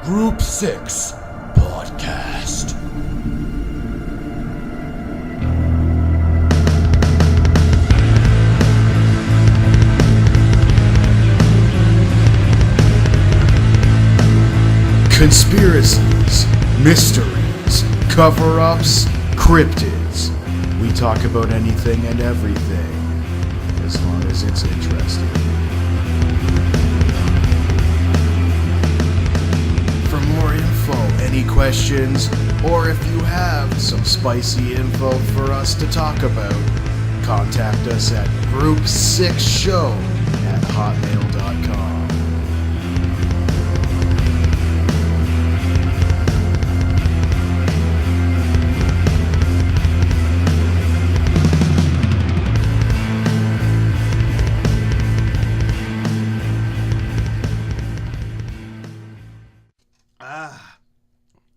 Group 6 Podcast. Conspiracies, mysteries, cover-ups, cryptids. We talk about anything and everything, as long as it's interesting. For more info, any questions, or if you have some spicy info for us to talk about, contact us at group6show@hotmail.com.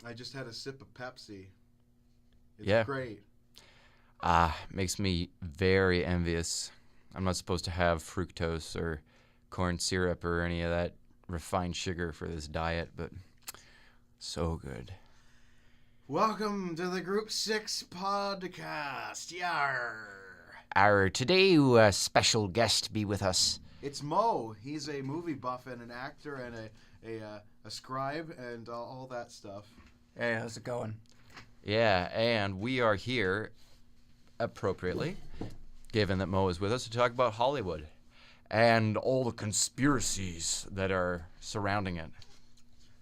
I just had a sip of Pepsi. It's great. Makes me very envious. I'm not supposed to have fructose or corn syrup or any of that refined sugar for this diet, but so good. Welcome to the Group 6 Podcast. Today, a special guest be with us. It's Mo. He's a movie buff and an actor and a scribe and all that stuff. Hey, how's it going? Yeah, and we are here, appropriately, given that Mo is with us, to talk about Hollywood and all the conspiracies that are surrounding it.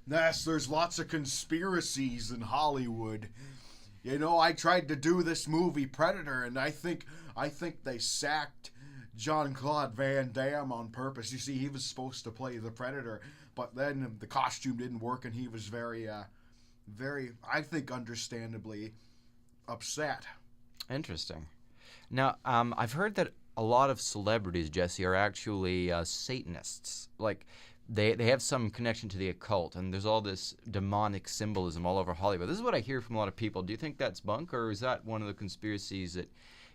Yes, there's lots of conspiracies in Hollywood. You know, I tried to do this movie Predator, and I think they sacked Jean-Claude Van Damme on purpose. You see, he was supposed to play the Predator, but then the costume didn't work, and he was very, I think, understandably upset. Interesting. Now, I've heard that a lot of celebrities, Jesse, are actually Satanists. Like, they have some connection to the occult, and there's all this demonic symbolism all over Hollywood. This is what I hear from a lot of people. Do you think that's bunk, or is that one of the conspiracies that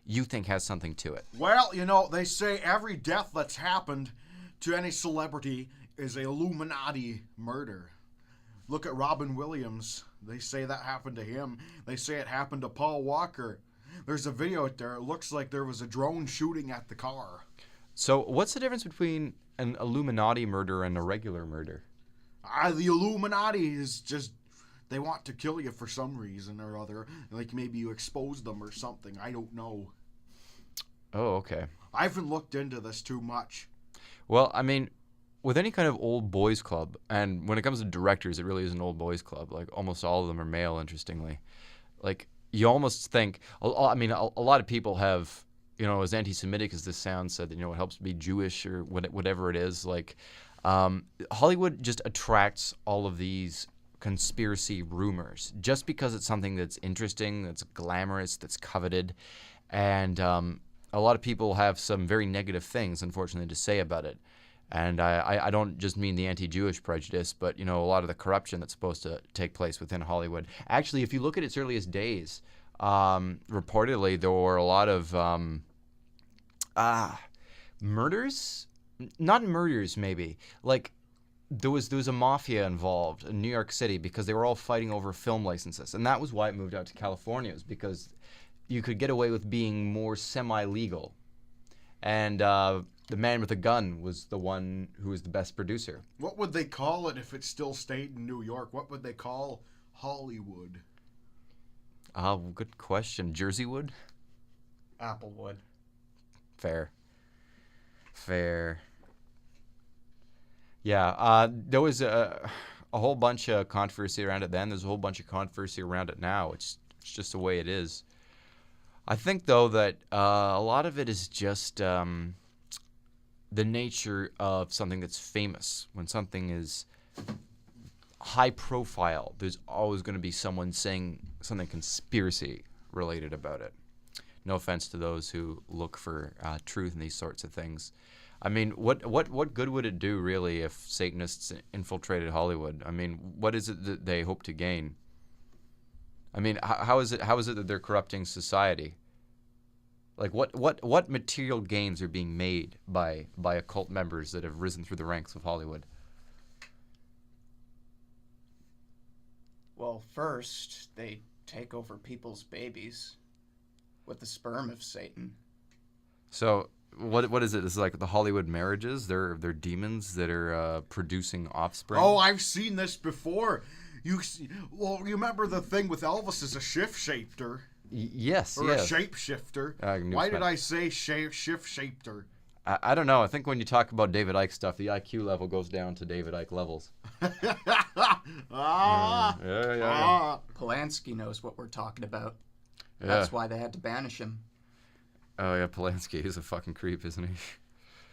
you think has something to it? Well, you know, they say every death that's happened to any celebrity is a Illuminati murder. Look at Robin Williams. They say that happened to him. They say it happened to Paul Walker. There's a video out there. It looks like there was a drone shooting at the car. So what's the difference between an Illuminati murder and a regular murder? The Illuminati is just, they want to kill you for some reason or other. Like maybe you expose them or something. I don't know. Oh, okay. I haven't looked into this too much. Well, I mean, with any kind of old boys club, and when it comes to directors, it really is an old boys club. Like, almost all of them are male, interestingly. Like, you almost think, I mean, a lot of people have, you know, as anti-Semitic as this sounds, said that, you know, it helps to be Jewish or whatever it is. Like, Hollywood just attracts all of these conspiracy rumors just because it's something that's interesting, that's glamorous, that's coveted. And a lot of people have some very negative things, unfortunately, to say about it. And I don't just mean the anti-Jewish prejudice, but, you know, a lot of the corruption that's supposed to take place within Hollywood. Actually, if you look at its earliest days, reportedly there were a lot of murders? Not murders, maybe. Like, there was a mafia involved in New York City because they were all fighting over film licenses. And that was why it moved out to California, was because you could get away with being more semi-legal. And the man with a gun was the one who was the best producer. What would they call it if it still stayed in New York? What would they call Hollywood? Good question. Jerseywood? Applewood. Fair. Yeah, there was a whole bunch of controversy around it then. There's a whole bunch of controversy around it now. It's just the way it is. I think, though, that a lot of it is just the nature of something that's famous. When something is high profile, there's always going to be someone saying something conspiracy related about it. No offense to those who look for truth in these sorts of things. I mean, what good would it do, really, if Satanists infiltrated Hollywood? I mean, what is it that they hope to gain? I mean, how is it that they're corrupting society? Like, what material gains are being made by occult members that have risen through the ranks of Hollywood? Well, first, they take over people's babies with the sperm of Satan. So what is it? It's like the Hollywood marriages. They're demons that are producing offspring. Oh, I've seen this before. You remember the thing with Elvis is a shift-shapter. Yes, Or yes. a shapeshifter. New Why Spanish. did I say shift-shapter? I don't know. I think when you talk about David Icke stuff, the IQ level goes down to David Icke levels. Yeah. Polanski knows what we're talking about. Yeah. That's why they had to banish him. Oh yeah, Polanski is a fucking creep, isn't he?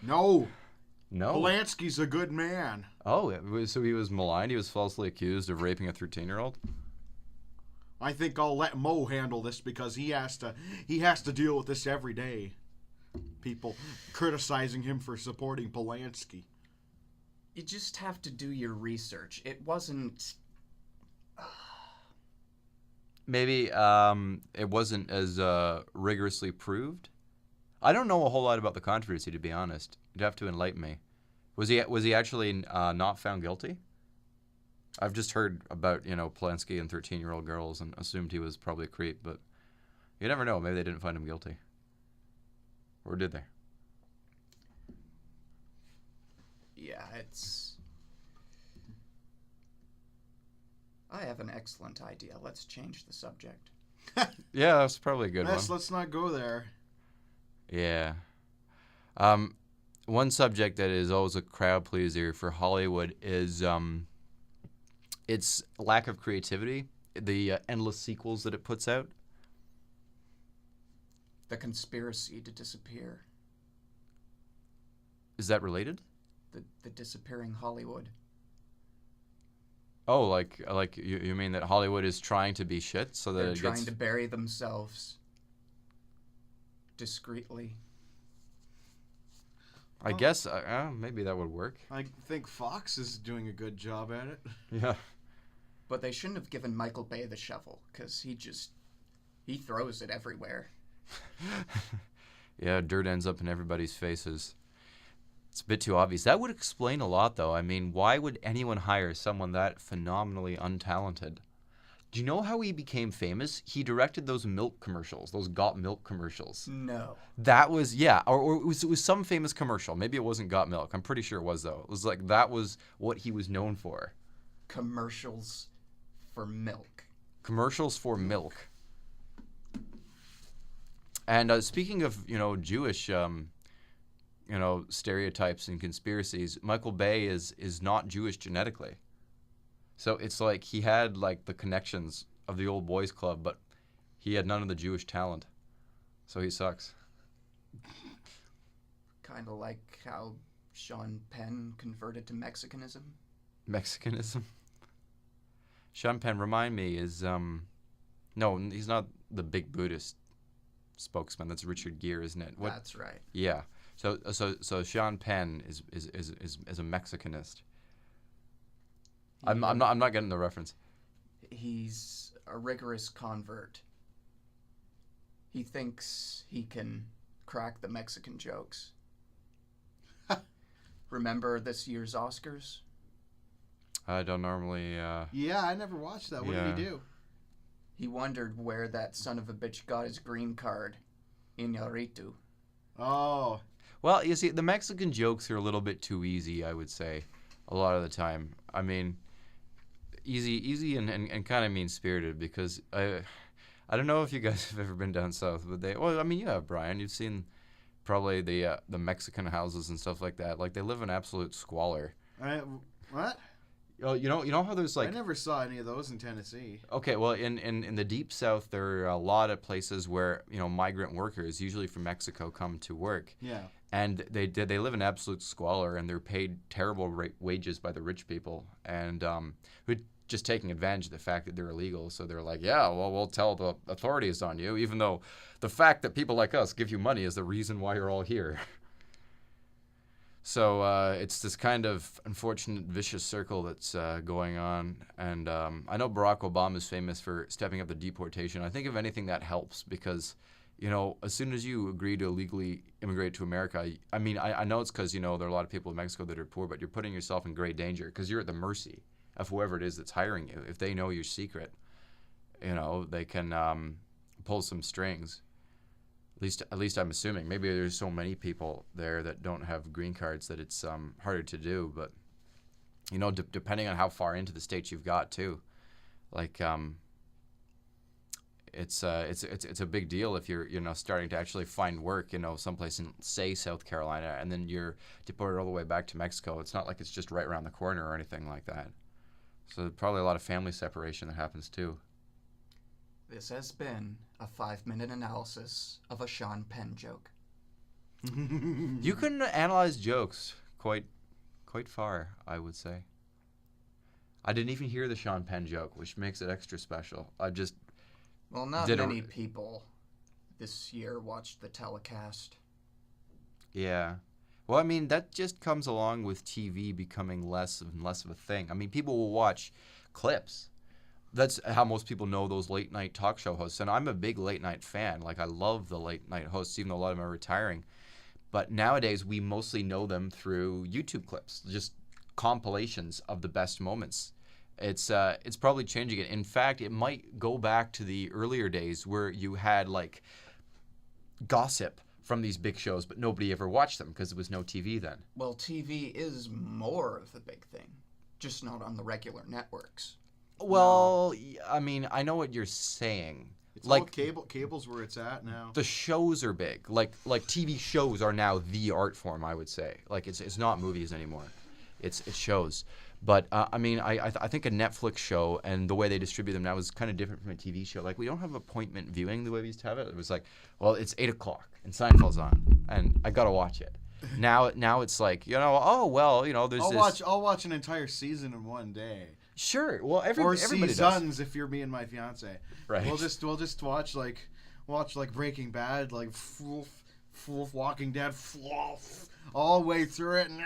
No. No. Polanski's a good man. Oh, so he was maligned. He was falsely accused of raping a 13-year-old. I think I'll let Mo handle this because he has to deal with this every day. People criticizing him for supporting Polanski. You just have to do your research. It wasn't... Maybe it wasn't as rigorously proved. I don't know a whole lot about the controversy, to be honest. You'd have to enlighten me. Was he actually not found guilty? I've just heard about Polanski and 13-year-old girls and assumed he was probably a creep, but you never know. Maybe they didn't find him guilty, or did they? Yeah, it's... I have an excellent idea. Let's change the subject. Yeah, that's probably a good one. Let's not go there. Yeah. One subject that is always a crowd pleaser for Hollywood is its lack of creativity, the endless sequels that it puts out. The conspiracy to disappear. Is that related? The disappearing Hollywood. Oh, like you mean that Hollywood is trying to be shit so that They're it trying gets... to bury themselves discreetly. I guess maybe that would work. I think Fox is doing a good job at it. Yeah. But they shouldn't have given Michael Bay the shovel, because he throws it everywhere. Yeah, dirt ends up in everybody's faces. It's a bit too obvious. That would explain a lot, though. I mean, why would anyone hire someone that phenomenally untalented? Do you know how he became famous? He directed those milk commercials, those Got Milk commercials. No. That was, yeah, or it was some famous commercial. Maybe it wasn't Got Milk. I'm pretty sure it was, though. It was like, that was what he was known for. Commercials for milk. Commercials for milk. And speaking of, Jewish, stereotypes and conspiracies, Michael Bay is not Jewish genetically. So it's like he had like the connections of the old boys club, but he had none of the Jewish talent. So he sucks. Kind of like how Sean Penn converted to Mexicanism. Mexicanism? Sean Penn, remind me, is no, he's not the big Buddhist spokesman. That's Richard Gere, isn't it? What? That's right. Yeah. So Sean Penn is a Mexicanist. I'm not getting the reference. He's a rigorous convert. He thinks he can crack the Mexican jokes. Remember this year's Oscars? I don't normally. Yeah, I never watched that. What did he do? He wondered where that son of a bitch got his green card. Iñárritu. Oh. Well, you see, the Mexican jokes are a little bit too easy, I would say, a lot of the time. I mean, easy and kind of mean-spirited, because I don't know if you guys have ever been down south, but you have, Brian. You've seen probably the Mexican houses and stuff like that. Like, they live in absolute squalor. What? You know how there's like... I never saw any of those in Tennessee. Okay, well, in the deep south, there are a lot of places where, migrant workers, usually from Mexico, come to work. Yeah. And they live in absolute squalor, and they're paid terrible wages by the rich people, and who are just taking advantage of the fact that they're illegal. So they're like, yeah, well, we'll tell the authorities on you, even though the fact that people like us give you money is the reason why you're all here. So it's this kind of unfortunate vicious circle that's going on. And I know Barack Obama is famous for stepping up the deportation. I think if anything that helps, because, as soon as you agree to illegally immigrate to America, I know it's because, there are a lot of people in Mexico that are poor, but you're putting yourself in great danger because you're at the mercy of whoever it is that's hiring you. If they know your secret, they can pull some strings. At least I'm assuming. Maybe there's so many people there that don't have green cards that it's harder to do. But depending on how far into the States you've got too, like it's a big deal if you're starting to actually find work someplace in, say, South Carolina, and then you're deported all the way back to Mexico. It's not like it's just right around the corner or anything like that. So probably a lot of family separation that happens too. This has been a 5-minute analysis of a Sean Penn joke. You can analyze jokes quite far, I would say. I didn't even hear the Sean Penn joke, which makes it extra special. Well, not many people this year watched the telecast. Yeah. Well, I mean, that just comes along with TV becoming less and less of a thing. I mean, people will watch clips. That's how most people know those late night talk show hosts. And I'm a big late night fan. Like, I love the late night hosts, even though a lot of them are retiring. But nowadays, we mostly know them through YouTube clips, just compilations of the best moments. It's probably changing it. In fact, it might go back to the earlier days where you had like gossip from these big shows, but nobody ever watched them because there was no TV then. Well, TV is more of the big thing, just not on the regular networks. Well, I mean, I know what you're saying. It's like all cable's where it's at now. The shows are big. Like TV shows are now the art form, I would say. Like it's not movies anymore. It's shows. But I mean, I think a Netflix show and the way they distribute them now is kind of different from a TV show. Like, we don't have appointment viewing the way we used to have it. It was like, well, it's 8:00 and Seinfeld's on, and I gotta watch it. Now it's like, there's I'll watch an entire season in one day. Sure. Well, or everybody seasons does. if you're me and my fiance. Right. We'll just watch like Breaking Bad, like Walking Dead, all the way through it, and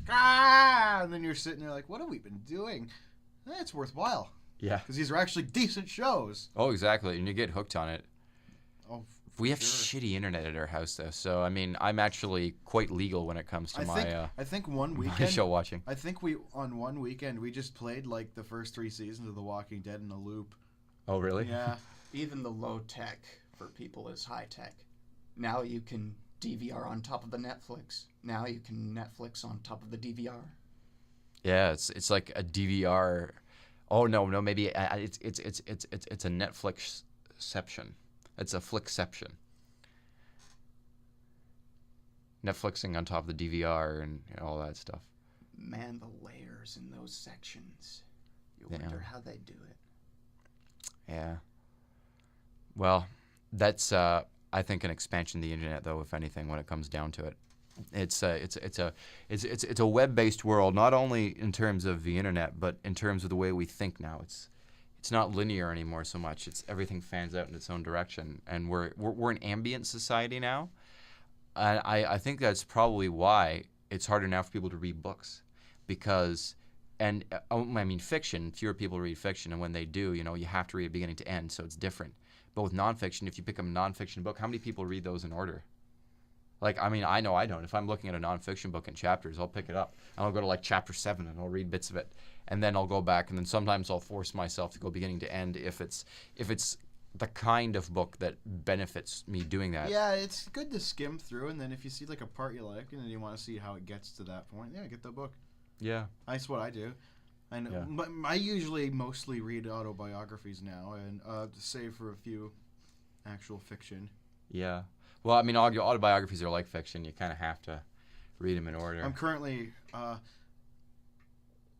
and then you're sitting there like, what have we been doing? It's worthwhile. Yeah. Because these are actually decent shows. Oh, exactly, and you get hooked on it. Oh. We have shitty internet at our house, though, so I mean, I'm actually quite legal when it comes to I think one my weekend show watching. I think on one weekend we just played like the first 3 seasons of The Walking Dead in a loop. Oh, really? Yeah. Even the low tech for people is high tech. Now you can DVR on top of the Netflix. Now you can Netflix on top of the DVR. Yeah, it's like a DVR. Oh no, maybe it's a Netflixception. It's a flickception. Netflixing on top of the DVR and all that stuff. Man, the layers in those sections. You wonder how they do it. Yeah. Well, that's I think an expansion of the internet, though, if anything, when it comes down to it. It's a web-based world, not only in terms of the internet, but in terms of the way we think now. It's not linear anymore so much. It's everything fans out in its own direction, and we're an ambient society now. And I think that's probably why it's harder now for people to read books, because, and I mean fiction. Fewer people read fiction, and when they do, you have to read it beginning to end, so it's different. But with nonfiction, if you pick up a nonfiction book, how many people read those in order? Like, I mean, I know I don't. If I'm looking at a nonfiction book in chapters, I'll pick it up and I'll go to like chapter 7 and I'll read bits of it, and then I'll go back, and then sometimes I'll force myself to go beginning to end if it's the kind of book that benefits me doing that. Yeah, it's good to skim through, and then if you see like a part you like and then you want to see how it gets to that point, get the book. Yeah, that's what I do. I know. Yeah. I usually mostly read autobiographies now, and save for a few actual fiction. Yeah. Well, I mean, autobiographies are like fiction. You kind of have to read them in order. I'm currently.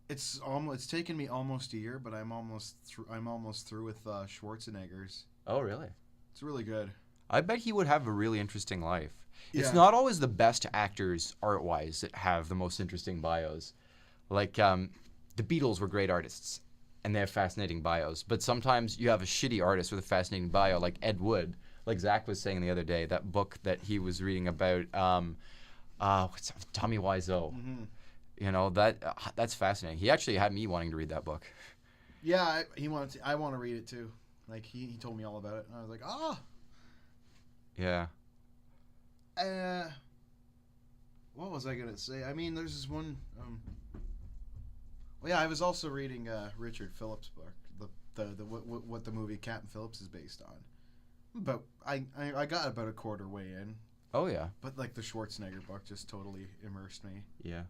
It's taken me almost a year, but I'm almost through with Schwarzenegger's. Oh, really? It's really good. I bet he would have a really interesting life. Yeah. It's not always the best actors art-wise that have the most interesting bios. Like the Beatles were great artists, and they have fascinating bios. But sometimes you have a shitty artist with a fascinating bio, like Ed Wood. Like Zach was saying the other day, that book that he was reading about Tommy Wiseau. Mm-hmm. That's fascinating. He actually had me wanting to read that book. Yeah, I want to read it too. Like he told me all about it, and I was like, Yeah. What was I gonna say? I mean, there's this one. Well, yeah, I was also reading Richard Phillips' book, what the movie Captain Phillips is based on. But I got about a quarter way in. Oh yeah. But like the Schwarzenegger book just totally immersed me. Yeah.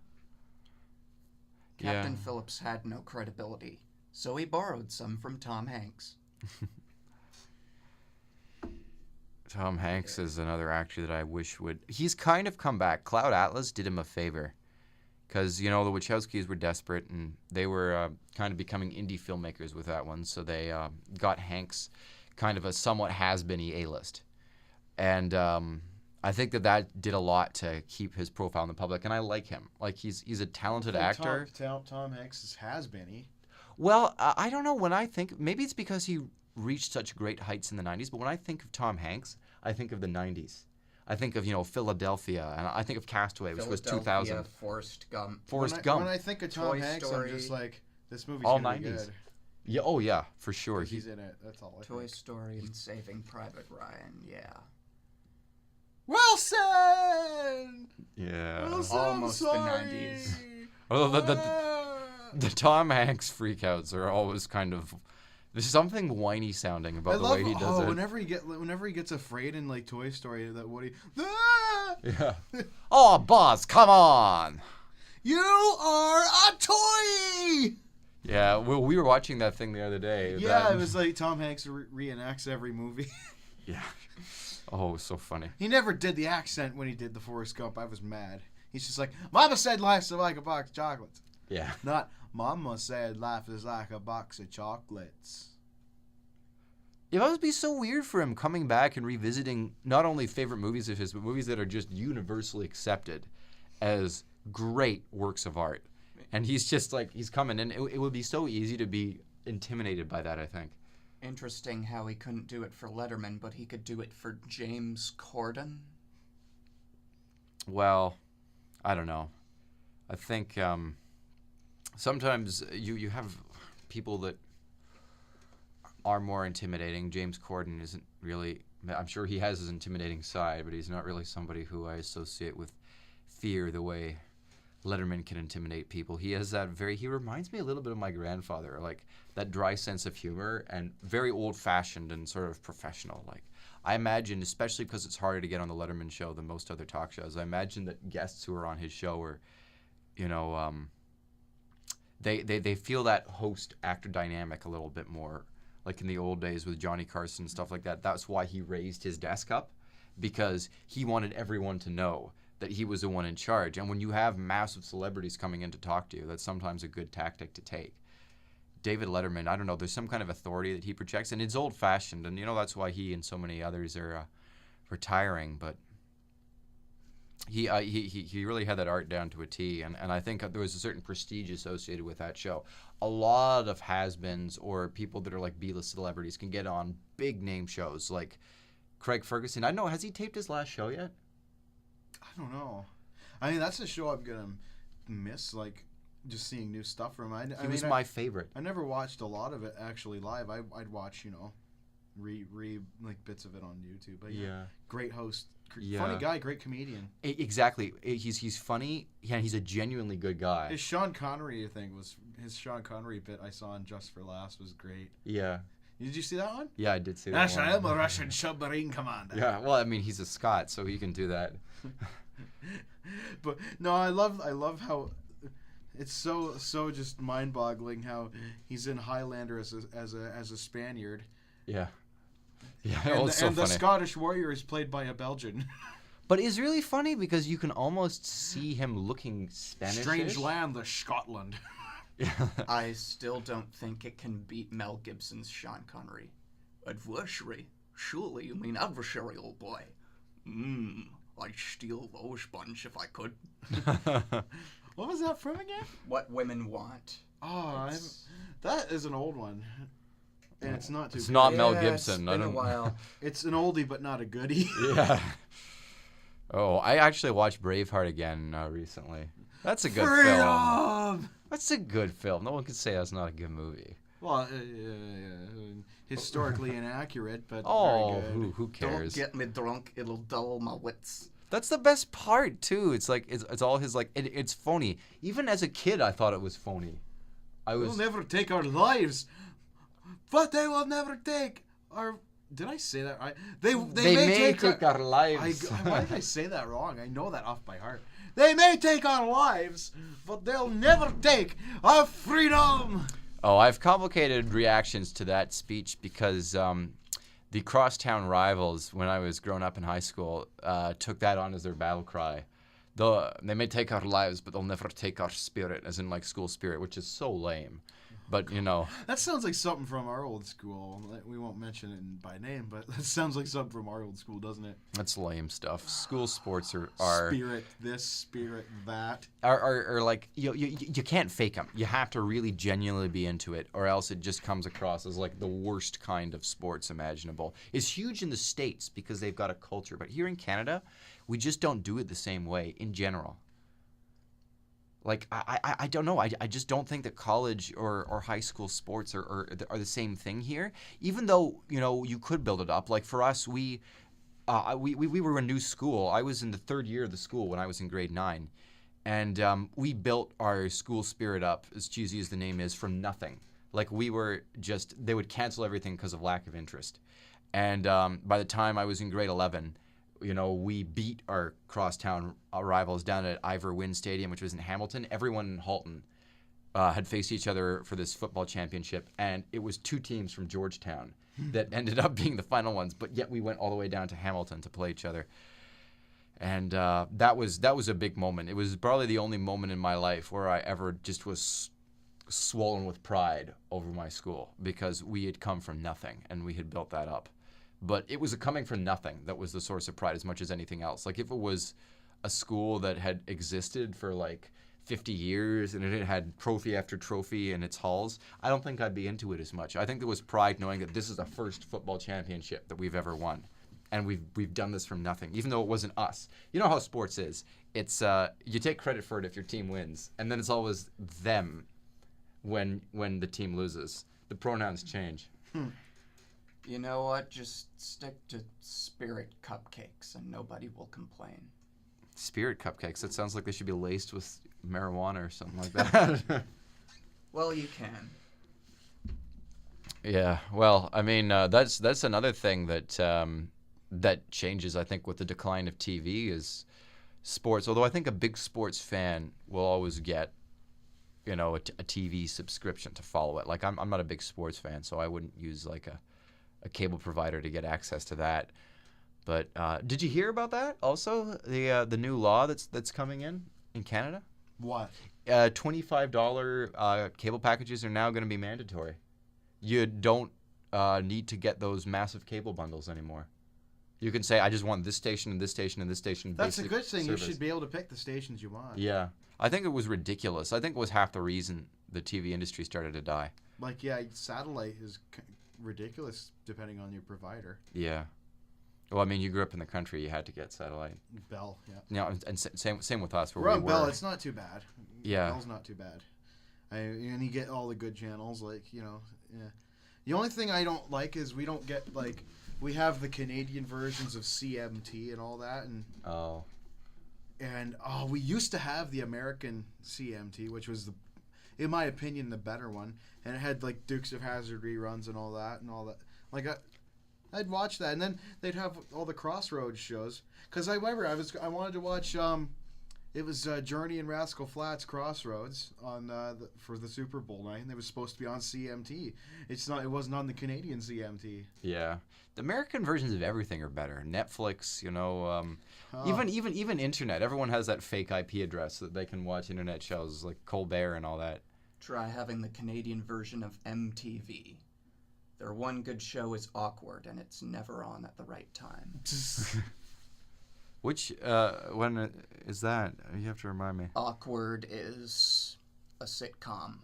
Captain Phillips had no credibility, so he borrowed some from Tom Hanks. Tom Hanks is another actor that I wish would. He's kind of come back. Cloud Atlas did him a favor, because the Wachowskis were desperate and they were kind of becoming indie filmmakers with that one. So they got Hanks kind of a somewhat has-been-y A-list, and I think that did a lot to keep his profile in the public. And I like him. Like he's a talented actor. Tom Hanks has-been-y. Well, I don't know. When I think, maybe it's because he reached such great heights in the 90s, but when I think of Tom Hanks, I think of the 90s. I think of, Philadelphia, and I think of Castaway, which was 2000. Forrest Gump. When I think of Tom Toy Hanks, Story. I'm just like, this movie's All gonna be 90s. good. Yeah, oh yeah, for sure. He's in it. That's all I Toy think. Story and Saving Private Ryan, yeah. Wilson! Yeah. Wilson, Almost the sorry. 90s. Although the Tom Hanks freakouts are always kind of. There's something whiny sounding about the way he does it. Whenever he gets afraid in like Toy Story, that Woody. Ah! Yeah. Oh, boss, come on. You are a toy. Yeah, well, we were watching that thing the other day. Yeah, it was like Tom Hanks reenacts every movie. Yeah. Oh, it was so funny. He never did the accent when he did the Forrest Gump. I was mad. He's just like, Mama said life's like a box of chocolates. Yeah. Not, Mama said life is like a box of chocolates. It must be so weird for him coming back and revisiting not only favorite movies of his, but movies that are just universally accepted as great works of art. And he's just like, he's coming in. It would be so easy to be intimidated by that, I think. Interesting how he couldn't do it for Letterman, but he could do it for James Corden. Well, I don't know. I think sometimes you have people that are more intimidating. James Corden isn't really. I'm sure he has his intimidating side, but he's not really somebody who I associate with fear the way Letterman can intimidate people. He has that he reminds me a little bit of my grandfather, like that dry sense of humor and very old-fashioned and sort of professional. Like I imagine, especially because it's harder to get on the Letterman show than most other talk shows, I imagine that guests who are on his show are, they feel that host-actor dynamic a little bit more, like in the old days with Johnny Carson and stuff like that. That's why he raised his desk up, because he wanted everyone to know that he was the one in charge. And when you have massive celebrities coming in to talk to you, that's sometimes a good tactic to take. David Letterman, I don't know, there's some kind of authority that he projects, and it's old-fashioned, and that's why he and so many others are retiring. But he really had that art down to a T, and I think there was a certain prestige associated with that show. A lot of has-beens or people that are like B-list celebrities can get on big-name shows, like Craig Ferguson. I don't know, has he taped his last show yet? I don't know. I mean, that's a show I'm gonna miss, like just seeing new stuff from him. He was my favorite. I never watched a lot of it actually live. I'd watch, like bits of it on YouTube. But yeah. Great host, funny guy, great comedian. Exactly. He's funny. Yeah, he's a genuinely good guy. His Sean Connery bit I saw on Just for Laughs was great. Yeah. Did you see that one? Yeah, I did see that one. I am a Russian submarine commander. Yeah, well, I mean, he's a Scot, so he can do that. But no, I love how it's so just mind-boggling how he's in Highlander as a Spaniard. Yeah. Yeah, and, it's so and funny. The Scottish warrior is played by a Belgian. But it's really funny because you can almost see him looking Spanish. Strange land, the Scotland. I still don't think it can beat Mel Gibson's Sean Connery. Adversary? Surely you mean adversary, old boy. I'd steal those bunch if I could. What was that from again? What Women Want. Oh, that is an old one. And it's not too It's good. not Mel Gibson. It's been a while. It's an oldie but not a goodie. Yeah. Oh, I actually watched Braveheart again recently. That's a good Freedom! film. That's a good film. No one can say that's not a good movie. Well, historically inaccurate, but Oh, very good. who cares? Don't get me drunk, it'll dull my wits. That's the best part too. It's like it's all his like it's phony. Even as a kid, I thought it was phony. They'll never take our lives, but they will never take our. Did I say that right? They may take our lives. Why did I say that wrong? I know that off by heart. They may take our lives, but they'll never take our freedom. Oh, I've complicated reactions to that speech because the crosstown rivals, when I was growing up in high school, took that on as their battle cry. They may take our lives, but they'll never take our spirit, as in like school spirit, which is so lame. But, you know. That sounds like something from our old school. We won't mention it by name, but that sounds like something from our old school, doesn't it? That's lame stuff. School sports are spirit this, spirit that. Are like, you can't fake them. You have to really genuinely be into it, or else it just comes across as like the worst kind of sports imaginable. It's huge in the States because they've got a culture. But here in Canada, we just don't do it the same way in general. Like, I don't know. I just don't think that college or high school sports are the same thing here. Even though, you know, you could build it up. Like, for us, we were a new school. I was in the third year of the school when I was in grade 9. And we built our school spirit up, as cheesy as the name is, from nothing. Like, we were just, they would cancel everything because of lack of interest. And by the time I was in grade 11, you know, we beat our crosstown rivals down at Ivor Wynne Stadium, which was in Hamilton. Everyone in Halton had faced each other for this football championship, and it was 2 teams from Georgetown that ended up being the final ones. But yet we went all the way down to Hamilton to play each other, and that was a big moment. It was probably the only moment in my life where I ever just was swollen with pride over my school because we had come from nothing and we had built that up. But it was a coming from nothing that was the source of pride as much as anything else. Like, if it was a school that had existed for, like, 50 years and it had trophy after trophy in its halls, I don't think I'd be into it as much. I think there was pride knowing that this is the first football championship that we've ever won. And we've done this from nothing, even though it wasn't us. You know how sports is. It's you take credit for it if your team wins, and then it's always them when the team loses. The pronouns change. You know what? Just stick to spirit cupcakes and nobody will complain. Spirit cupcakes? That sounds like they should be laced with marijuana or something like that. Well, you can. Yeah. Well, I mean, that's another thing that changes, I think, with the decline of TV is sports. Although I think a big sports fan will always get, you know, a TV subscription to follow it. Like, I'm not a big sports fan, so I wouldn't use like a cable provider to get access to that. But did you hear about that also? The new law that's coming in Canada? What? $25 cable packages are now going to be mandatory. You don't need to get those massive cable bundles anymore. You can say, I just want this station and this station and this station. That's a good thing. Service. You should be able to pick the stations you want. Yeah. I think it was ridiculous. I think it was half the reason the TV industry started to die. Like, yeah, satellite is ridiculous depending on your provider. Yeah. Well, I mean, you grew up in the country. You had to get satellite. Bell, yeah. Yeah, and same with us. We're on Bell. It's not too bad. Yeah. Bell's not too bad. And you get all the good channels, like, you know. Yeah. The only thing I don't like is we don't get, like, we have the Canadian versions of CMT and all that. And we used to have the American CMT, which was, in my opinion, the better one. And it had, like, Dukes of Hazzard reruns and all that. Like, I'd watch that. And then they'd have all the Crossroads shows. Because I wanted to watch, it was Journey and Rascal Flatts Crossroads on for the Super Bowl night. And it was supposed to be on CMT. It wasn't on the Canadian CMT. Yeah. The American versions of everything are better. Netflix, you know, even internet. Everyone has that fake IP address so that they can watch internet shows like Colbert and all that. Try having the Canadian version of MTV. Their one good show is Awkward, and it's never on at the right time. Which, when is that? You have to remind me. Awkward is a sitcom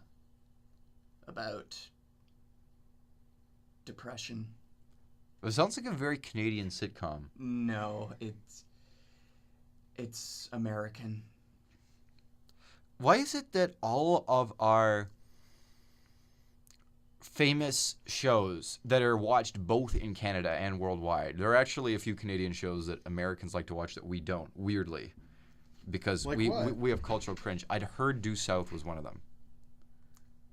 about depression. It sounds like a very Canadian sitcom. No, it's American. Why is it that all of our famous shows that are watched both in Canada and worldwide, there are actually a few Canadian shows that Americans like to watch that we don't, weirdly, because like we have cultural cringe. I'd heard Due South was one of them.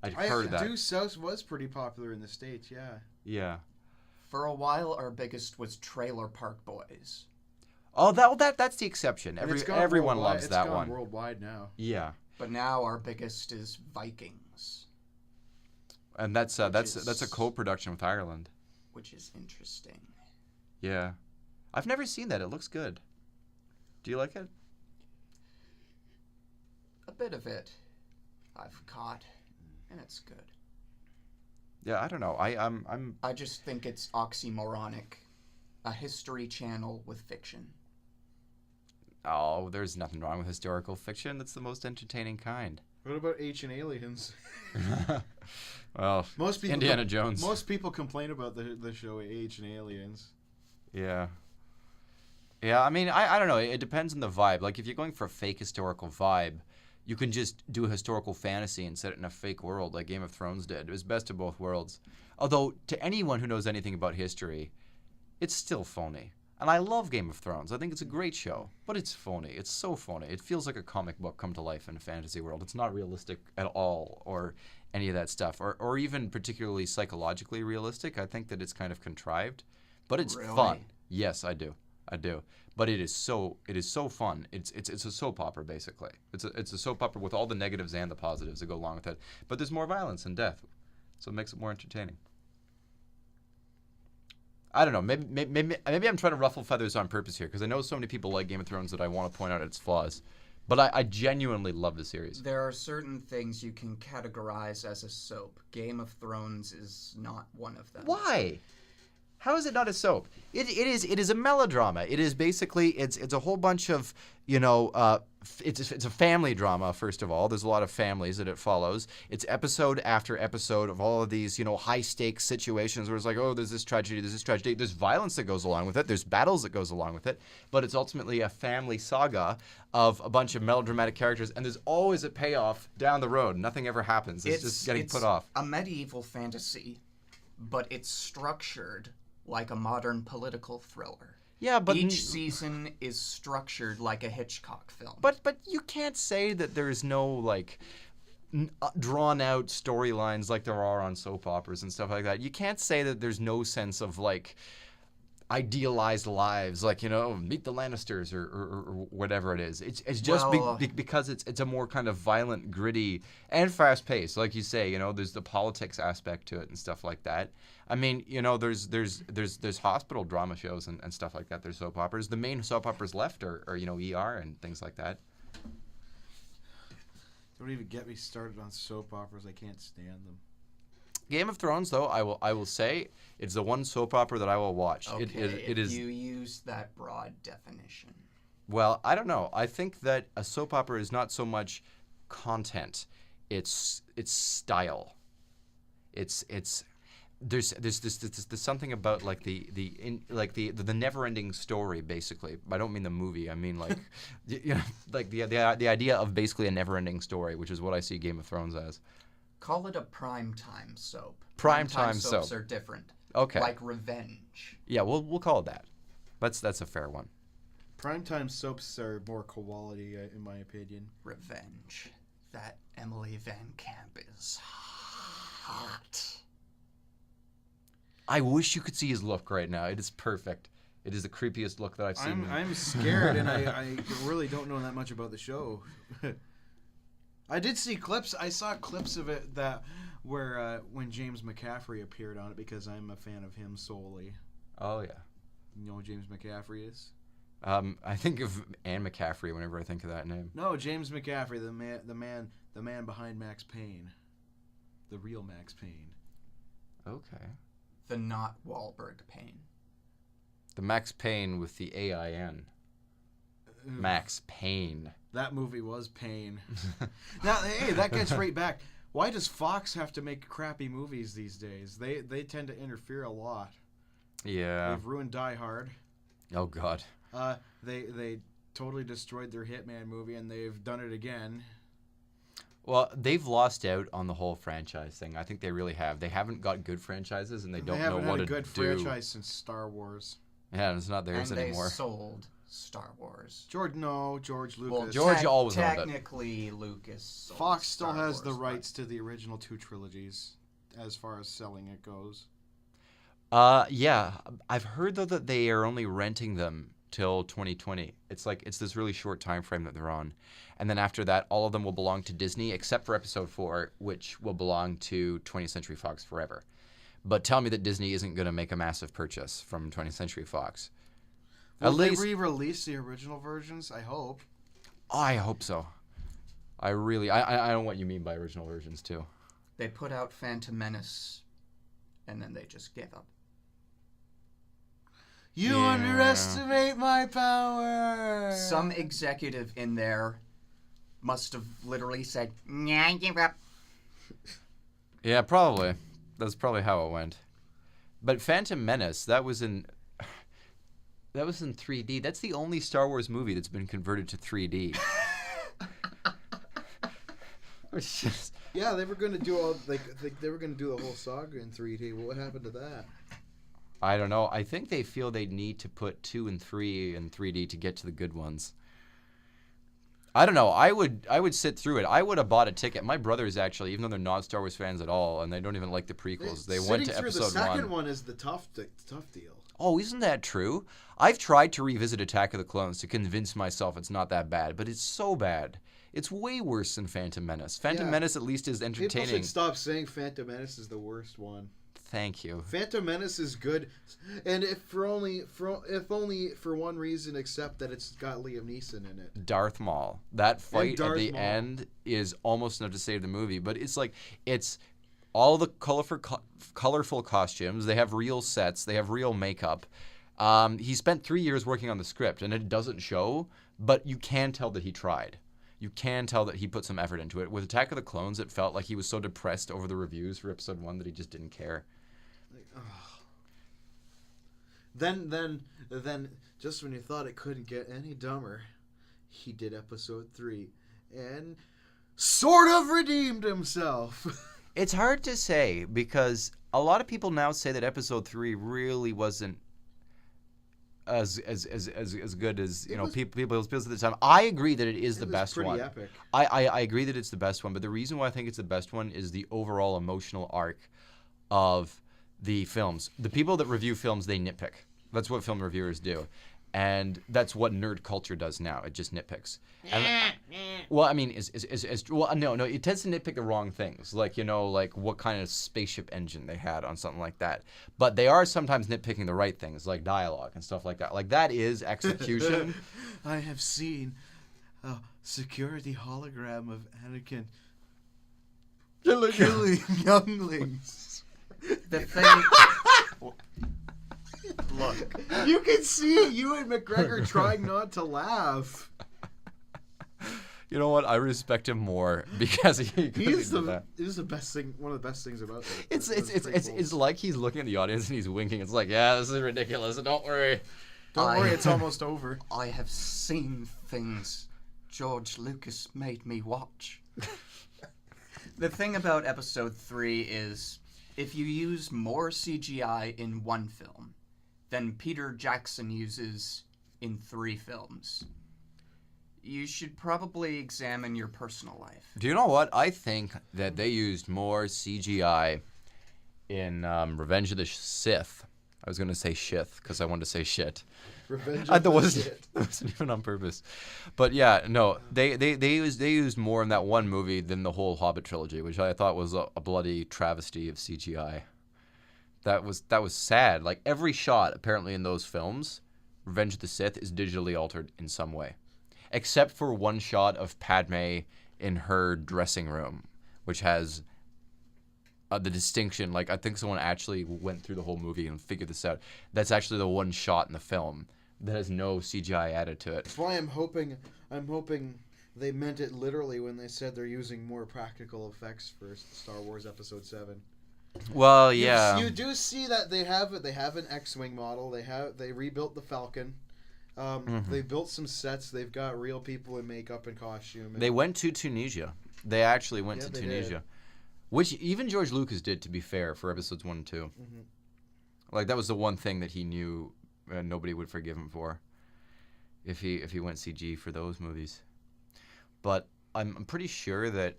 I'd heard that. Due South was pretty popular in the States, yeah. Yeah. For a while, our biggest was Trailer Park Boys. Oh, that's the exception. Everyone loves that one. It's gone worldwide now. Yeah. But now our biggest is Vikings. And that's a co-production with Ireland. Which is interesting. Yeah. I've never seen that. It looks good. Do you like it? A bit of it I've caught, and it's good. Yeah, I don't know. I just think it's oxymoronic. A history channel with fiction. Oh, there's nothing wrong with historical fiction. That's the most entertaining kind. What about Ancient Aliens? Well, Indiana Jones. Most people complain about the show Ancient Aliens. Yeah. Yeah, I mean, I don't know. It depends on the vibe. Like, if you're going for a fake historical vibe, you can just do a historical fantasy and set it in a fake world like Game of Thrones did. It was best of both worlds. Although, to anyone who knows anything about history, it's still phony. And I love Game of Thrones. I think it's a great show. But it's phony. It's so phony. It feels like a comic book come to life in a fantasy world. It's not realistic at all or any of that stuff. Or even particularly psychologically realistic. I think that it's kind of contrived. But it's fun. Yes, I do. But it is so fun. It's a soap opera basically. It's a soap opera with all the negatives and the positives that go along with it. But there's more violence and death, so it makes it more entertaining. I don't know. Maybe I'm trying to ruffle feathers on purpose here because I know so many people like Game of Thrones that I want to point out its flaws. But I genuinely love the series. There are certain things you can categorize as a soap. Game of Thrones is not one of them. Why? How is it not a soap? It is a melodrama. It is basically it's a whole bunch of it's a family drama. First of all, there's a lot of families that it follows. It's episode after episode of all of these high stakes situations where it's like, oh, there's this tragedy, there's violence that goes along with it, there's battles that goes along with it, but it's ultimately a family saga of a bunch of melodramatic characters, and there's always a payoff down the road. Nothing ever happens. It's just getting put off. A medieval fantasy, but it's structured like a modern political thriller. Yeah, but each season is structured like a Hitchcock film. But you can't say that there's no drawn out storylines like there are on soap operas and stuff like that. You can't say that there's no sense of idealized lives, Meet the Lannisters or whatever it is. It's just because it's a more kind of violent, gritty, and fast paced, like you say. There's the politics aspect to it and stuff like that. I mean, there's hospital drama shows and stuff like that. There's soap operas. The main soap operas left are ER and things like that. Don't even get me started on soap operas. I can't stand them. Game of Thrones, though, I will say it's the one soap opera that I will watch. Okay, it is. You use that broad definition. Well, I don't know. I think that a soap opera is not so much content; it's style. There's something about the never-ending story, basically. I don't mean the movie. I mean the idea of basically a never-ending story, which is what I see Game of Thrones as. Call it a primetime soap. Primetime soaps soap. are different. Okay. Like Revenge. Yeah, we'll call it that. That's a fair one. Primetime soaps are more quality, in my opinion. Revenge. That Emily Van Camp is hot. I wish you could see his look right now. It is perfect. It is the creepiest look that I've seen. I'm scared, and I really don't know that much about the show. I did see clips. I saw clips of it where when James McCaffrey appeared on it, because I'm a fan of him solely. Oh yeah. You know who James McCaffrey is? I think of Anne McCaffrey whenever I think of that name. No, James McCaffrey, the man behind Max Payne, the real Max Payne. Okay. The not Wahlberg Payne. The Max Payne with the AIN. Max Payne. That movie was pain. Now, hey, that gets right back. Why does Fox have to make crappy movies these days? They tend to interfere a lot. Yeah. They've ruined Die Hard. Oh God. They totally destroyed their Hitman movie, and they've done it again. Well, they've lost out on the whole franchise thing. I think they really have. They haven't got good franchises, and they don't know what to do. They haven't had a good franchise since Star Wars. Yeah, it's not theirs and anymore. they sold Star Wars. George Lucas. Well, George always owned it. technically Lucas. sold Fox still Star has Wars, the but- rights to the original 2 trilogies, as far as selling it goes. Yeah, I've heard though that they are only renting them till 2020. It's this really short time frame that they're on, and then after that, all of them will belong to Disney except for Episode 4, which will belong to 20th Century Fox forever. But tell me that Disney isn't going to make a massive purchase from 20th Century Fox. Will they re-release the original versions? I hope. I hope so. I know what you mean by original versions too. They put out Phantom Menace, and then they just gave up. You underestimate my power. Some executive in there must have literally said, "Nah, give up." Yeah, probably. That's probably how it went. But Phantom Menace, that was in 3D. That's the only Star Wars movie that's been converted to 3D. It's just... Yeah, they were going to do they were going to do the whole saga in 3D. What happened to that? I don't know. I think they feel they need to put 2 and 3 in 3D to get to the good ones. I don't know. I would sit through it. I would have bought a ticket. My brothers actually, even though they're not Star Wars fans at all, and they don't even like the prequels, they went to episode 1. The second one is the tough deal. Oh, isn't that true? I've tried to revisit Attack of the Clones to convince myself it's not that bad, but it's so bad. It's way worse than Phantom Menace. Phantom Menace at least is entertaining. People should stop saying Phantom Menace is the worst one. Thank you. Phantom Menace is good, and if only for one reason, except that it's got Liam Neeson in it. Darth Maul. That fight at the Maul. end is almost enough to save the movie, but it's all the colorful costumes. They have real sets. They have real makeup. He spent 3 years working on the script, and it doesn't show, but you can tell that he tried. You can tell that he put some effort into it. With Attack of the Clones, it felt like he was so depressed over the reviews for episode 1 that he just didn't care. Then, just when you thought it couldn't get any dumber, he did episode 3, and sort of redeemed himself. It's hard to say because a lot of people now say that episode 3 really wasn't as good as people at the time. I agree that it is the best one. It was pretty epic. I agree that it's the best one, but the reason why I think it's the best one is the overall emotional arc of the films. The people that review films, they nitpick. That's what film reviewers do. And that's what nerd culture does now. It just nitpicks. And, well, I mean, no, it tends to nitpick the wrong things, like what kind of spaceship engine they had on something like that. But they are sometimes nitpicking the right things, like dialogue and stuff like that. Like that is execution. I have seen a security hologram of Anakin killing younglings. The thing. Look, you can see Ewan McGregor trying not to laugh. You know what? I respect him more because He's the best thing. One of the best things about it. It's like he's looking at the audience and he's winking. It's like, yeah, this is ridiculous. Don't worry. Don't worry, it's almost over. I have seen things George Lucas made me watch. The thing about episode 3 is if you use more CGI in one film than Peter Jackson uses in 3 films, you should probably examine your personal life. Do you know what? I think that they used more CGI in Revenge of the Sith. I was going to say shith because I wanted to say shit. Revenge of the Sith. That wasn't even on purpose. But yeah, no, they used more in that one movie than the whole Hobbit trilogy, which I thought was a bloody travesty of CGI. That was sad. Like every shot apparently in those films, Revenge of the Sith is digitally altered in some way. Except for one shot of Padme in her dressing room, which has the distinction. Like I think someone actually went through the whole movie and figured this out. That's actually the one shot in the film that has no CGI added to it. That's why I'm hoping they meant it literally when they said they're using more practical effects for Star Wars Episode 7. Well, yeah. You do see that they have an X-wing model. They rebuilt the Falcon. They built some sets. They've got real people in makeup and costume. They went to Tunisia. They actually went to they Tunisia, did. which even George Lucas did. To be fair, for episodes 1 and 2, like that was the one thing that he knew nobody would forgive him for. if he went CG for those movies. But I'm pretty sure that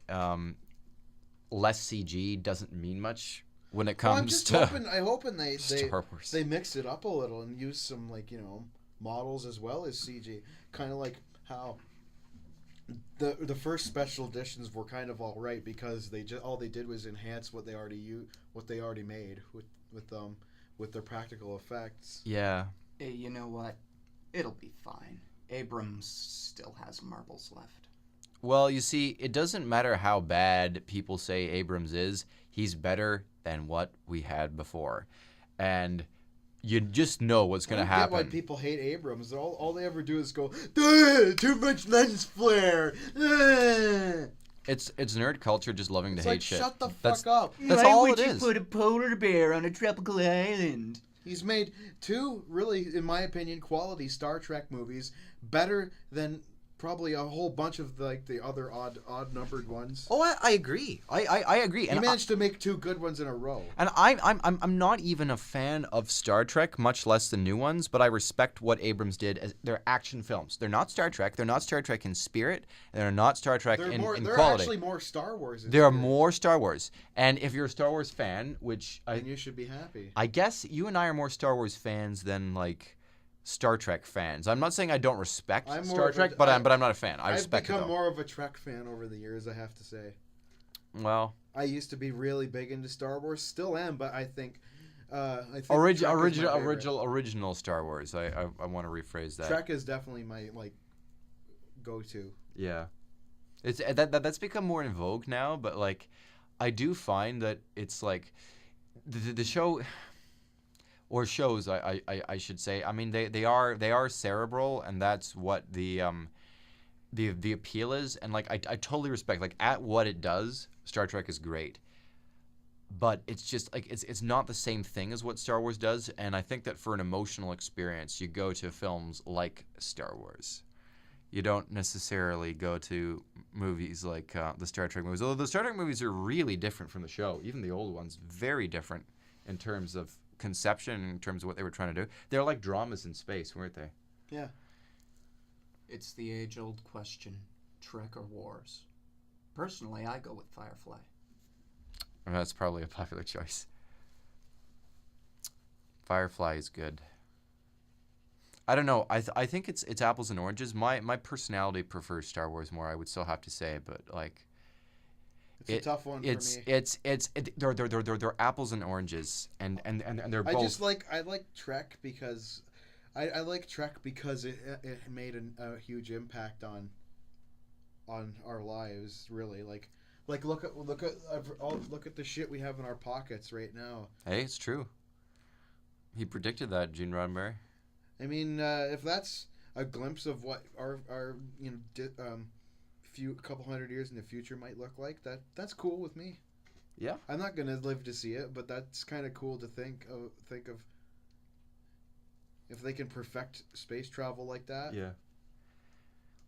less CG doesn't mean much when it Well, I'm comes just to hoping they Star Wars. they mix it up a little and use some, like, you know, models as well as CG. Kind of like how the first special editions were kind of all right because all they did was enhance what they already made with their practical effects. Yeah. Hey, you know what? It'll be fine. Abrams still has marbles left. Well, you see, it doesn't matter how bad people say Abrams is. He's better than what we had before. And you just know what's going to happen. Why people hate Abrams. All they ever do is go, too much lens flare. It's nerd culture just loving to It's hate like, shit. shut the fuck up. That's all it is. Why would you put a polar bear on a tropical island? He's made two, really, in my opinion, quality Star Trek movies, better than probably a whole bunch of the other odd numbered ones. Oh, I agree. I agree. He managed to make two good ones in a row. And I'm not even a fan of Star Trek, much less the new ones, but I respect what Abrams did as they're action films. They're not Star Trek. They're not Star Trek in spirit. They're not Star Trek in quality. They're actually more Star Wars. They're more Star Wars. And if you're a Star Wars fan, which then you should be happy. I guess you and I are more Star Wars fans than like Star Trek fans. I'm not saying I don't respect Star Trek, but I'm not a fan. I respect it. I've become more of a Trek fan over the years, I have to say. Well, I used to be really big into Star Wars, still am, but I think original Star Wars. I want to rephrase that. Trek is definitely my go-to. Yeah, it's that's become more in vogue now, but like I do find that it's like the show. Or shows, I should say. I mean, they are cerebral, and that's what the appeal is. And like I totally respect, like, at what it does, Star Trek is great. But it's just like it's not the same thing as what Star Wars does. And I think that for an emotional experience, you go to films like Star Wars. You don't necessarily go to movies like the Star Trek movies. Although the Star Trek movies are really different from the show, even the old ones, very different in terms of conception, in terms of what they were trying to do. They're like dramas in space, weren't they? Yeah. It's the age-old question, Trek or Wars? Personally, I go with Firefly. And that's probably a popular choice. Firefly is good. I don't know. I think it's apples and oranges. My personality prefers Star Wars more, I would still have to say, but like It's a tough one for me. They're apples and oranges, and they're both. I like Trek because I like Trek because it made a huge impact on our lives. Really, look at the shit we have in our pockets right now. Hey, it's true. He predicted that, Gene Roddenberry. I mean, if that's a glimpse of what our couple hundred years in the future might look like, that's cool with me. Yeah. I'm not gonna live to see it, but that's kind of cool to think of if they can perfect space travel like that. Yeah.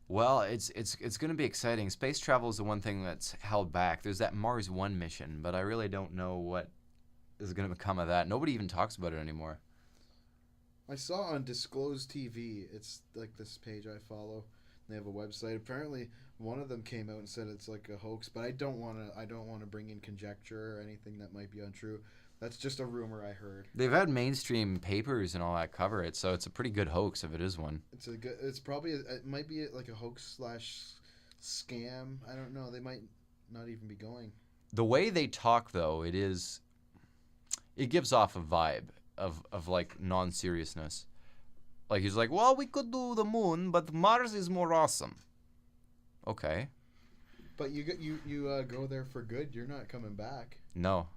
Well, it's going to be exciting. Space travel is the one thing that's held back. There's that Mars 1 mission, but I really don't know what is going to become of that. Nobody even talks about it anymore. I saw on Disclosed TV, it's like this page I follow. They have a website. Apparently, one of them came out and said it's like a hoax, but I don't want to bring in conjecture or anything that might be untrue. That's just a rumor I heard. They've had mainstream papers and all that cover it, so it's a pretty good hoax if it is one. It might be like a hoax / scam. I don't know. They might not even be going. The way they talk, though, it gives off a vibe of like non-seriousness. Like, he's like, well, we could do the moon, but Mars is more awesome. Okay. But you go there for good. You're not coming back. No.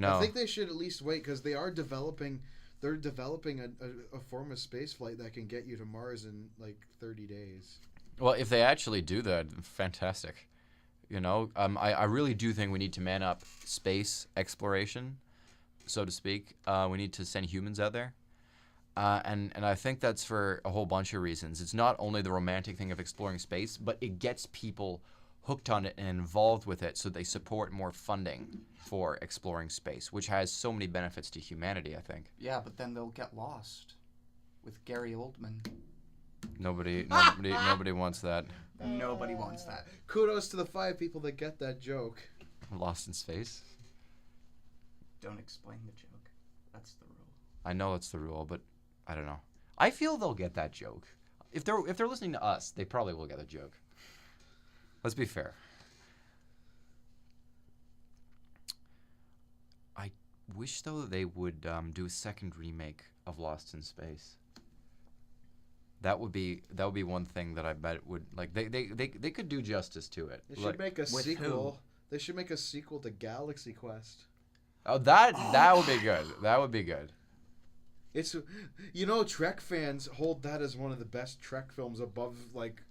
I think they should at least wait because they're developing a form of spaceflight that can get you to Mars in like 30 days. Well, if they actually do that, fantastic. You know, I really do think we need to man up space exploration, so to speak. We need to send humans out there. And I think that's for a whole bunch of reasons. It's not only the romantic thing of exploring space, but it gets people hooked on it and involved with it, so they support more funding for exploring space, which has so many benefits to humanity, I think. Yeah, but then they'll get lost with Gary Oldman. Nobody wants that. Nobody wants that. Kudos to the 5 people that get that joke. Lost in space. Don't explain the joke. That's the rule. I know it's the rule, but I don't know. I feel they'll get that joke. If they're listening to us, they probably will get the joke. Let's be fair. I wish though they would do a second remake of Lost in Space. That would be one thing that I bet would like they could do justice to it. They should make a sequel. They should make a sequel to Galaxy Quest. Oh, that would be good. That would be good. It's Trek fans hold that as one of the best Trek films above like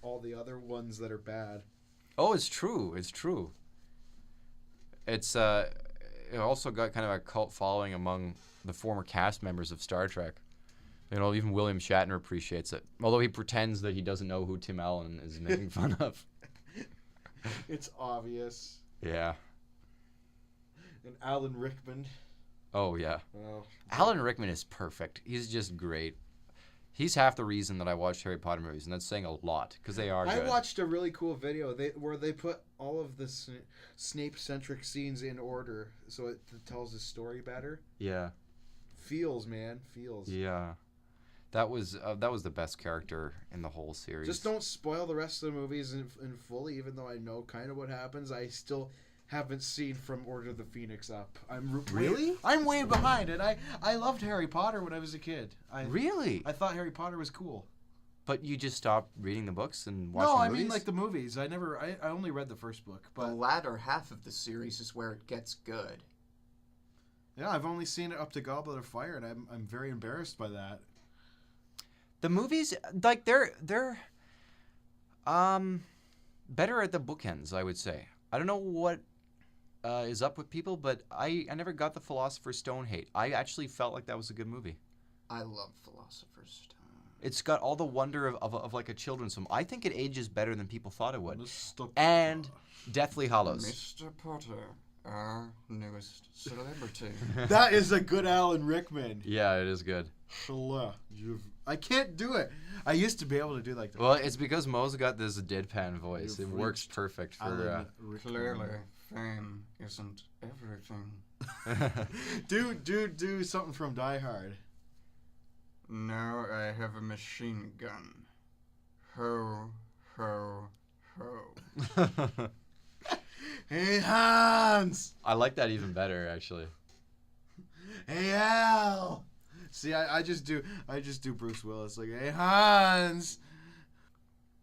all the other ones that are bad. Oh, it's true. It's true. It's it also got kind of a cult following among the former cast members of Star Trek. Even William Shatner appreciates it, although he pretends that he doesn't know who Tim Allen is making fun of. It's obvious. Yeah. And Alan Rickman. Oh, yeah. Oh. Alan Rickman is perfect. He's just great. He's half the reason that I watched Harry Potter movies, and that's saying a lot, because they are good. I watched a really cool video where they put all of the Snape-centric scenes in order, so it tells the story better. Yeah. Feels. Yeah. That was the best character in the whole series. Just don't spoil the rest of the movies in fully, even though I know kind of what happens. I still haven't seen From Order of the Phoenix up. Really? I'm way behind it. I loved Harry Potter when I was a kid. Really? I thought Harry Potter was cool. But you just stopped reading the books and watching No, the I movies? mean like the movies. I only read the first book. But the latter half of the series is where it gets good. Yeah, I've only seen it up to Goblet of Fire, and I'm very embarrassed by that. The movies, like they're better at the bookends, I would say. I don't know what is up with people, but I never got the Philosopher's Stone hate. I actually felt like that was a good movie. I love Philosopher's Stone. It's got all the wonder of like a children's film. I think it ages better than people thought it would. Mr. And Deathly Hallows. Mr. Potter, our newest celebrity. That is a good Alan Rickman. Yeah, it is good. I can't do it. I used to be able to do like that. Well, it's because Mo's got this deadpan voice. It works perfect for. Clearly, fame isn't everything. do something from Die Hard. Now I have a machine gun. Ho, ho, ho. Hey, Hans! I like that even better, actually. Hey, Al! See, I just do Bruce Willis like, hey, Hans!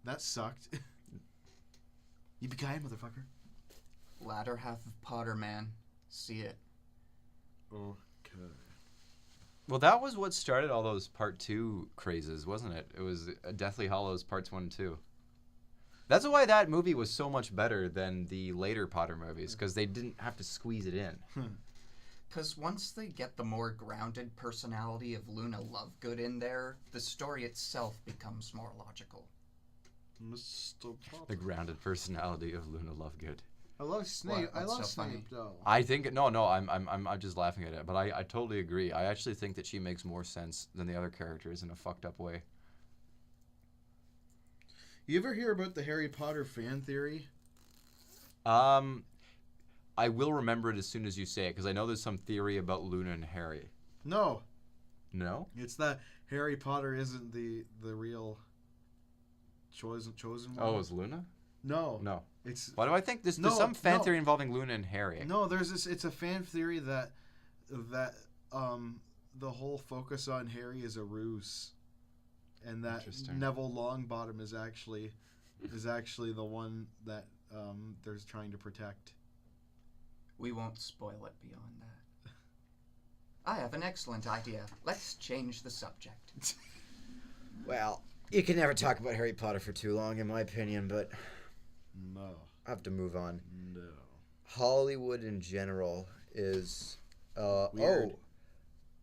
That sucked. Yippee-ki-yay, motherfucker. Latter half of Potter, man. See it. Okay. Well, that was what started all those Part 2 crazes, wasn't it? It was Deathly Hallows Parts 1 and 2. That's why that movie was so much better than the later Potter movies, because they didn't have to squeeze it in. Because once they get the more grounded personality of Luna Lovegood in there, the story itself becomes more logical. Mr. Potter. The grounded personality of Luna Lovegood. I love Snape. I love so funny? Snape, though. I think no, I'm just laughing at it, but I totally agree. I actually think that she makes more sense than the other characters in a fucked up way. You ever hear about the Harry Potter fan theory? I will remember it as soon as you say it, because I know there's some theory about Luna and Harry. No. No? It's that Harry Potter isn't the real chosen one. Oh, is Luna? No. No. It's Why do I think there's some fan theory involving Luna and Harry? No, there's this. It's a fan theory that the whole focus on Harry is a ruse, and that Neville Longbottom is actually the one that they're trying to protect. We won't spoil it beyond that. I have an excellent idea. Let's change the subject. Well, you can never talk about Harry Potter for too long, in my opinion, but No. I have to move on. No. Hollywood in general is... Weird.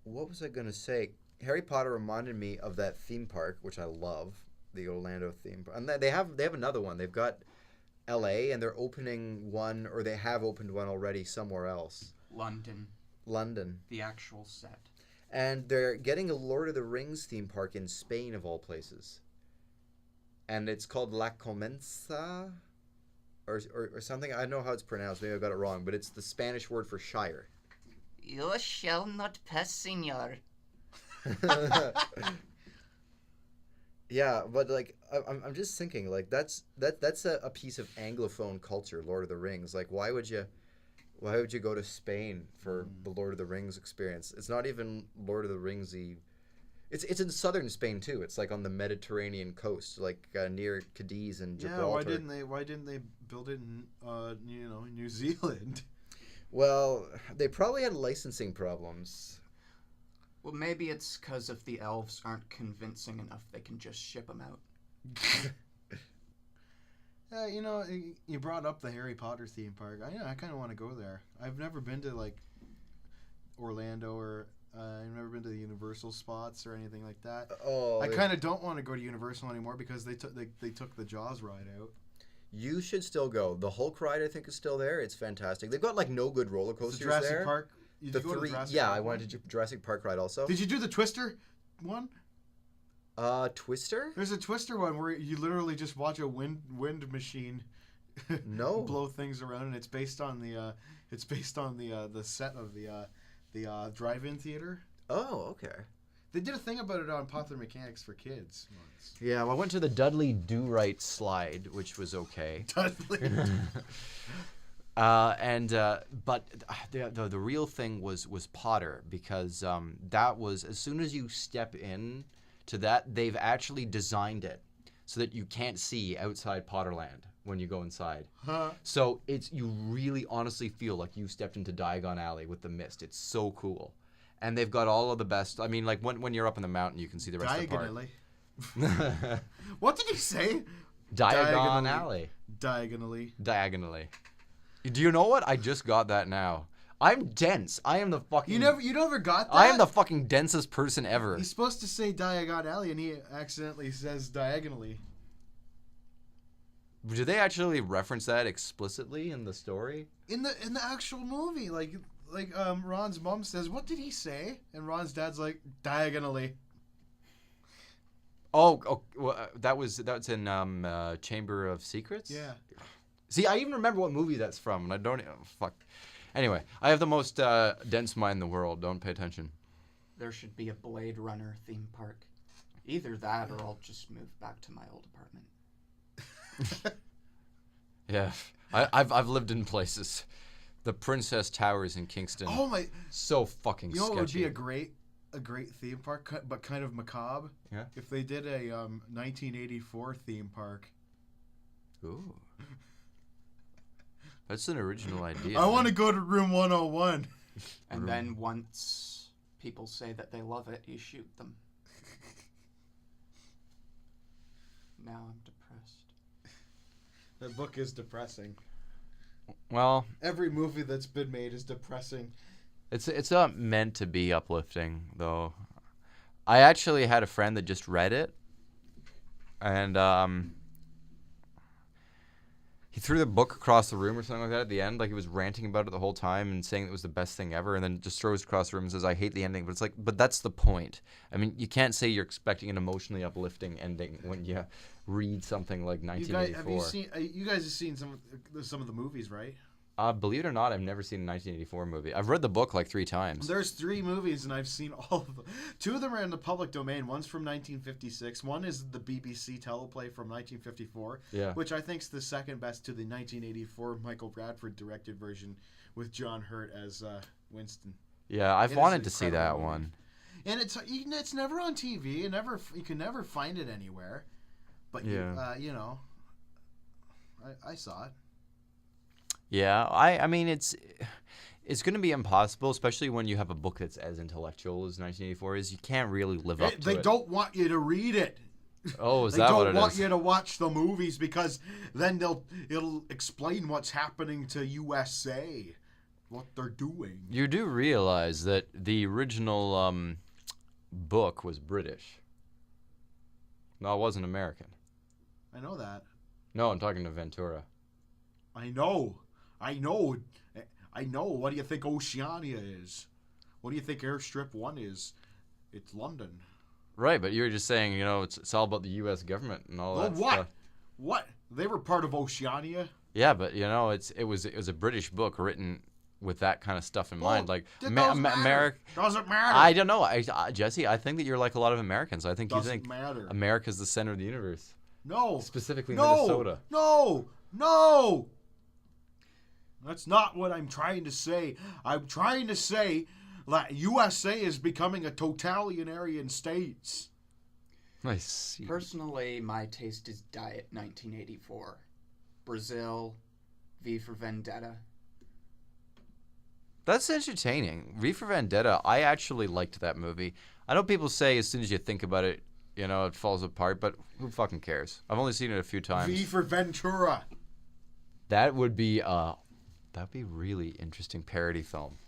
What was I going to say? Harry Potter reminded me of that theme park, which I love, the Orlando theme park. And they have another one. They've got LA, and they're opening one, or they have opened one already somewhere else. London. London. The actual set. And they're getting a Lord of the Rings theme park in Spain, of all places. And it's called La Comensa, or something. I don't know how it's pronounced. Maybe I got it wrong, but it's the Spanish word for Shire. You shall not pass, senor. Yeah, but like I'm just thinking, like that's a piece of Anglophone culture, Lord of the Rings. Like why would you go to Spain for the Lord of the Rings experience? It's not even Lord of the Ringsy. It's in southern Spain too. It's like on the Mediterranean coast, like near Cadiz and Gibraltar. Yeah, why didn't they build it in New Zealand? Well, they probably had licensing problems. Well, maybe it's because if the elves aren't convincing enough, they can just ship them out. You brought up the Harry Potter theme park. I kind of want to go there. I've never been to like Orlando or I've never been to the Universal spots or anything like that. I kind of don't want to go to Universal anymore because they took the Jaws ride out. You should still go. The Hulk ride, I think, is still there. It's fantastic. They've got like no good roller coasters there. Jurassic Park. Did you go to Jurassic Park I went to Jurassic Park ride also. Did you do the Twister one? Twister? There's a Twister one where you literally just watch a wind machine blow things around, and it's based on the set of the drive-in theater. Oh, okay. They did a thing about it on Popular Mechanics for Kids once. Yeah, well, I went to the Dudley Do-Right slide, which was okay. Dudley. But the real thing was Potter, because that was, as soon as you step in to that, they've actually designed it so that you can't see outside Potterland when you go inside. Huh. So you really honestly feel like you stepped into Diagon Alley with the mist. It's so cool. And they've got all of the best. I mean, like when you're up in the mountain, you can see the rest of the park. What did you say? Diagon Alley. Diagonally. Do you know what? I just got that now. I'm dense. I am the fucking. You never got that? I am the fucking densest person ever. He's supposed to say Diagon Alley, and he accidentally says diagonally. Do they actually reference that explicitly in the story? In the actual movie, like Ron's mom says, "What did he say?" And Ron's dad's like, "Diagonally." Oh, well, that's in Chamber of Secrets? Yeah. See, I even remember what movie that's from, and I don't. Fuck. Anyway, I have the most dense mind in the world. Don't pay attention. There should be a Blade Runner theme park. Either that, or I'll just move back to my old apartment. Yeah, I've lived in places. The Princess Towers in Kingston. Oh my! So fucking sketchy. You know what would be a great theme park, but kind of macabre? Yeah. If they did a 1984 theme park. Ooh. That's an original idea. I want to go to room 101. And then once people say that they love it, you shoot them. Now I'm depressed. That book is depressing. Well, Every movie that's been made is depressing. it's not meant to be uplifting, though. I actually had a friend that just read it, and he threw the book across the room or something like that at the end. Like, he was ranting about it the whole time and saying it was the best thing ever, and then just throws it across the room and says, "I hate the ending." But it's like, but that's the point. I mean, you can't say you're expecting an emotionally uplifting ending when you read something like 1984. You guys have seen some of the movies, right? Believe it or not, I've never seen a 1984 movie. I've read the book like 3 times. There's 3 movies, and I've seen all of them. 2 of them are in the public domain. One's from 1956. One is the BBC teleplay from 1954, which I think is the second best to the 1984 Michael Bradford directed version with John Hurt as Winston. Yeah, I've wanted to see that movie. one. And it's never on TV. You can never find it anywhere. But I saw it. Yeah, I mean, it's going to be impossible, especially when you have a book that's as intellectual as 1984 is. You can't really live up to it. They don't want you to read it. Oh, is that what it is? They don't want you to watch the movies because then it'll explain what's happening to USA, what they're doing. You do realize that the original book was British. No, it wasn't American. I know that. No, I'm talking to Ventura. I know. What do you think Oceania is? What do you think Airstrip 1 is? It's London. Right, but you were just saying, it's all about the U.S. government and all Well, that what? stuff. What? They were part of Oceania. Yeah, but it was a British book written with that kind of stuff in mind. Like it doesn't matter. America. Doesn't matter. I don't know, Jesse. I think that you're like a lot of Americans. I think you Doesn't think matter. America's the center of the universe. No. Specifically No. Minnesota. No. That's not what I'm trying to say. I'm trying to say that USA is becoming a totalitarian state. I see. Personally, my taste is Diet 1984. Brazil, V for Vendetta. That's entertaining. V for Vendetta, I actually liked that movie. I know people say as soon as you think about it, it falls apart, but who fucking cares? I've only seen it a few times. V for Ventura. That would be really interesting parody film.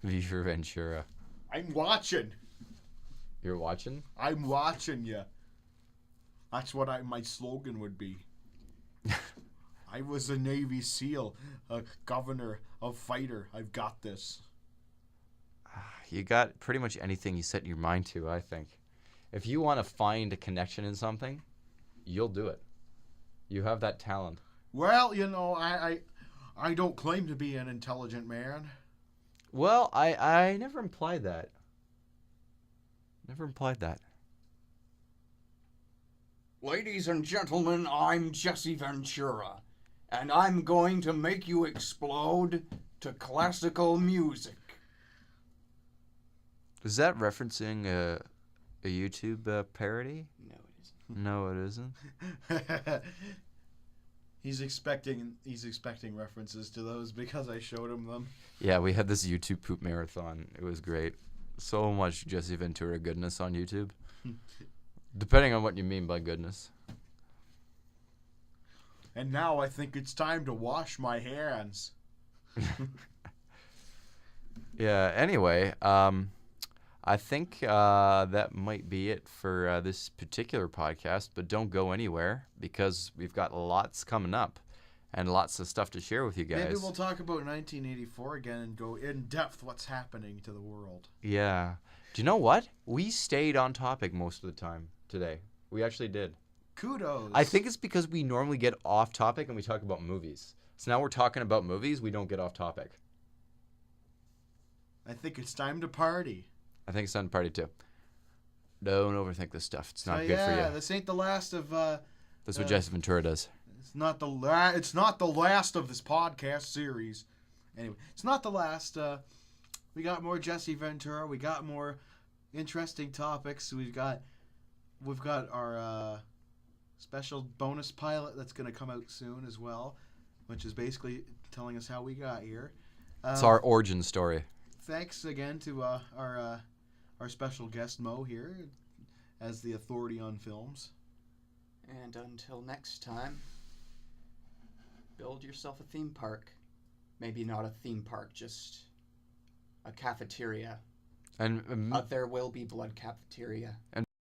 V for Ventura. I'm watching. You're watching? I'm watching you. That's what my slogan would be. I was a Navy SEAL, a governor, a fighter. I've got this. You got pretty much anything you set your mind to, I think. If you want to find a connection in something, you'll do it. You have that talent. Well, I don't claim to be an intelligent man. Well, I never implied that. Never implied that. Ladies and gentlemen, I'm Jesse Ventura, and I'm going to make you explode to classical music. Is that referencing a YouTube parody? No, it isn't. No, it isn't. He's expecting references to those because I showed him them. Yeah, we had this YouTube poop marathon. It was great. So much Jesse Ventura goodness on YouTube. Depending on what you mean by goodness. And now I think it's time to wash my hands. Yeah, anyway, I think that might be it for this particular podcast, but don't go anywhere because we've got lots coming up and lots of stuff to share with you guys. Maybe we'll talk about 1984 again and go in depth what's happening to the world. Yeah. Do you know what? We stayed on topic most of the time today. We actually did. Kudos. I think it's because we normally get off topic and we talk about movies. So now we're talking about movies, we don't get off topic. I think it's time to party. I think it's time to party too. Don't overthink this stuff. It's not good for Yeah, you. this ain't the last of. That's what Jesse Ventura does. It's not the last of this podcast series. Anyway, it's not the last. We got more Jesse Ventura. We got more interesting topics. We've got our special bonus pilot that's going to come out soon as well, which is basically telling us how we got here. It's our origin story. Thanks again to our special guest Mo here as the authority on films. And until next time, build yourself a theme park. Maybe not a theme park, just a cafeteria. And There will be blood cafeteria.